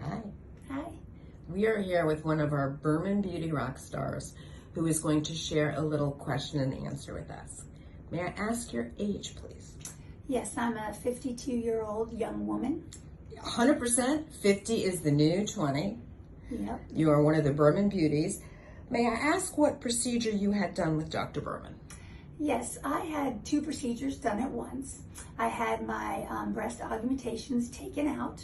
Hi. Hi. We are here with one of our Berman beauty rock stars who is going to share a little question and answer with us. May I ask your age, please? Yes, I'm a 52-year-old young woman. 100%. 50 is the new 20. Yep. You are one of the Berman beauties. May I ask what procedure you had done with Dr. Berman? Yes, I had 2 procedures done at once. I had my breast augmentations taken out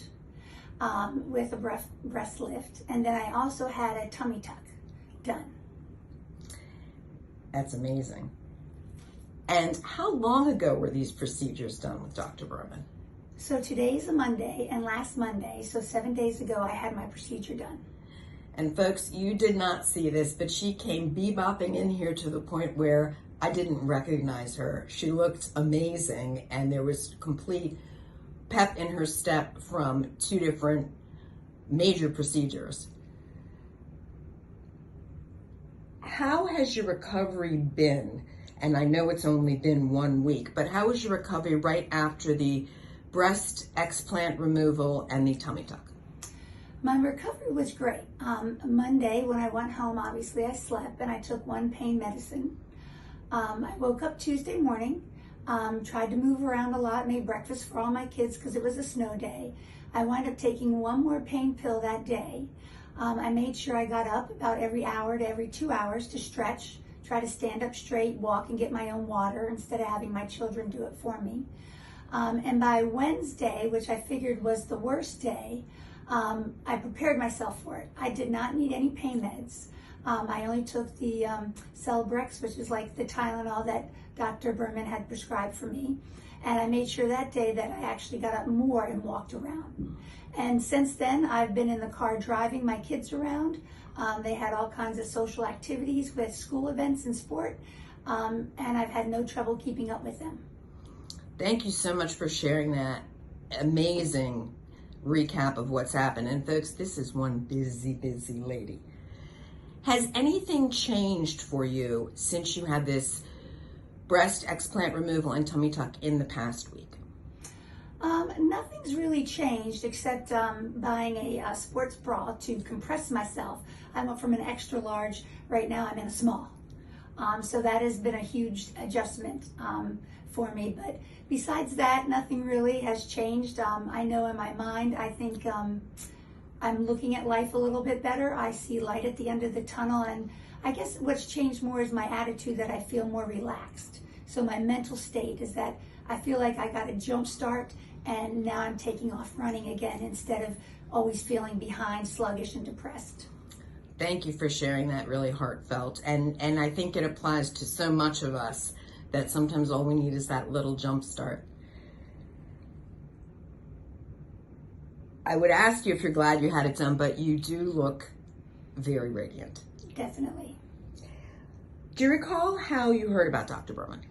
with a breast lift, and then I also had a tummy tuck done. That's amazing. And how long ago were these procedures done with Dr. Berman? So today's a Monday, and last Monday, so 7 days ago, I had my procedure done. And folks, you did not see this, but she came bebopping in here to the point where I didn't recognize her. She looked amazing, and there was complete pep in her step from 2 different major procedures. How has your recovery been? And I know it's only been 1 week, but how was your recovery right after the breast explant removal and the tummy tuck? My recovery was great. Monday, when I went home, obviously I slept and I took 1 pain medicine. I woke up Tuesday morning, tried to move around a lot, made breakfast for all my kids because it was a snow day. I wound up taking 1 more pain pill that day. I made sure I got up about every hour to every 2 hours to stretch, try to stand up straight, walk, and get my own water instead of having my children do it for me. And by Wednesday, which I figured was the worst day, I prepared myself for it. I did not need any pain meds. I only took the Celebrex, which is like the Tylenol that Dr. Berman had prescribed for me. And I made sure that day that I actually got up more and walked around. And since then, I've been in the car driving my kids around. They had all kinds of social activities with school events and sport, and I've had no trouble keeping up with them. Thank you so much for sharing that amazing recap of what's happened. And folks, this is one busy, busy lady. Has anything changed for you since you had this breast explant removal and tummy tuck in the past week? Nothing's really changed except buying a sports bra to compress myself. I went from an extra large, right now I'm in a small. So that has been a huge adjustment for me. But besides that, nothing really has changed. I know in my mind, I think I'm looking at life a little bit better. I see light at the end of the tunnel, and I guess what's changed more is my attitude, that I feel more relaxed. So my mental state is that I feel like I got a jump start, and now I'm taking off running again instead of always feeling behind, sluggish, and depressed. Thank you for sharing that, really heartfelt. And I think it applies to so much of us that sometimes all we need is that little jump start. I would ask you if you're glad you had it done, but you do look very radiant. Definitely. Do you recall how you heard about Dr. Berman?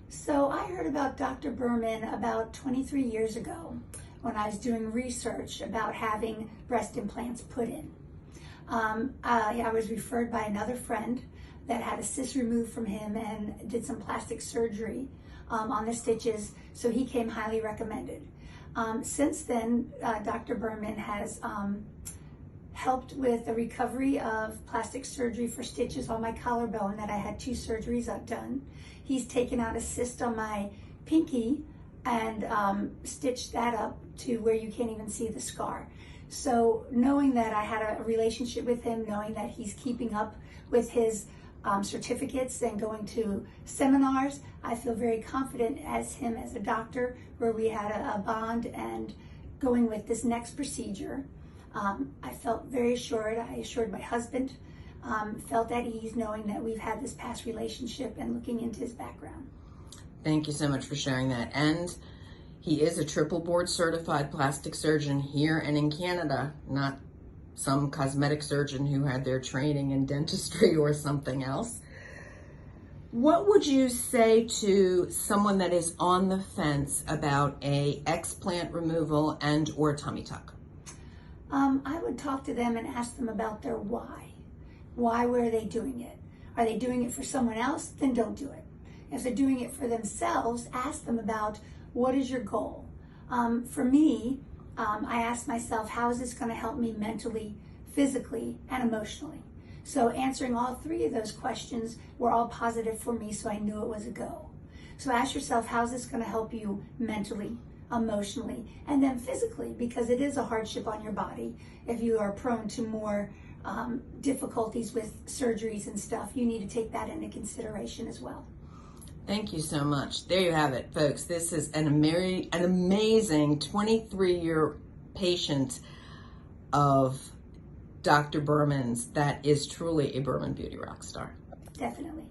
So I heard about Dr. Berman about 23 years ago when I was doing research about having breast implants put in. I was referred by another friend that had a cyst removed from him and did some plastic surgery on the stitches, so he came highly recommended. Since then, Dr. Berman has helped with the recovery of plastic surgery for stitches on my collarbone that I had 2 surgeries I've done. He's taken out a cyst on my pinky and stitched that up to where you can't even see the scar. So knowing that I had a relationship with him, knowing that he's keeping up with his certificates and going to seminars, I feel very confident as him as a doctor, where we had a bond, and going with this next procedure. I felt very assured. I assured my husband, felt at ease knowing that we've had this past relationship and looking into his background. Thank you so much for sharing that. And he is a triple board certified plastic surgeon here and in Canada, not some cosmetic surgeon who had their training in dentistry or something else. What would you say to someone that is on the fence about a explant removal and or tummy tuck? I would talk to them and ask them about their why. Why were they doing it? Are they doing it for someone else? Then don't do it. If they're doing it for themselves, ask them about what is your goal. For me, I asked myself, how is this going to help me mentally, physically, and emotionally? So answering all three of those questions were all positive for me, so I knew it was a go. So ask yourself, how is this going to help you mentally, emotionally, and then physically, because it is a hardship on your body. If you are prone to more difficulties with surgeries and stuff, you need to take that into consideration as well. Thank you so much. There you have it, folks. This is an amazing 23-year patient of Dr. Berman's that is truly a Berman Beauty rock star. Definitely.